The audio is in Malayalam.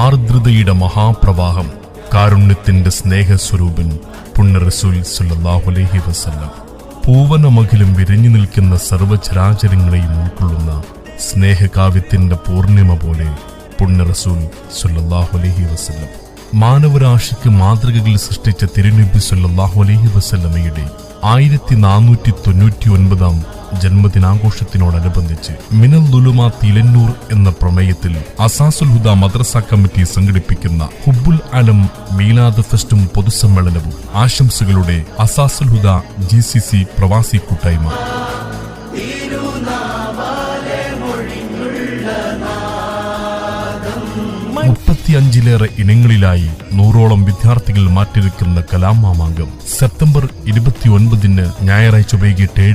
ആർദ്രതയുടെ മഹാപ്രവാഹം, കാരുണ്യത്തിന്റെ സ്നേഹസ്വരൂപൻ പുണ്യ റസൂൽ സല്ലല്ലാഹു അലൈഹി വസല്ലം. പൂവനമഖിലും വിരിഞ്ഞു നിൽക്കുന്ന സർവ്വചരാചരങ്ങളെയും ഉൾക്കൊള്ളുന്ന സ്നേഹകാവ്യത്തിന്റെ പൂർണിമ പോലെ പുണ്യ റസൂൽ സല്ലല്ലാഹു അലൈഹി വസല്ലം. മാനവരാശിക്ക് മാതൃകകൾ സൃഷ്ടിച്ച തിരുനബി സല്ലല്ലാഹു അലൈഹി വസല്ലമയുടെ 1499 ജന്മദിനാഘോഷത്തിനോടനുബന്ധിച്ച് മിനൽ ദുലുമാത്തി ഇലന്നൂർ എന്ന പ്രമേയത്തിൽ അസാസുൽ ഹുദ മദ്രസ കമ്മിറ്റി സംഘടിപ്പിക്കുന്ന ഹുബ്ബുൽ ആലം മീലാദ് ഫെസ്റ്റും പൊതുസമ്മേളനവും ആശംസകളുടെ അസാസുൽ ഹുദ GCC പ്രവാസി കൂട്ടായ്മ. 35ലേറെ ഇനങ്ങളിലായി 100ഓളം വിദ്യാർത്ഥികൾ മാറ്റിവെക്കുന്ന കലാമാമാങ്കം സെപ്റ്റംബർ 29 ഞായറാഴ്ച വൈകിട്ട്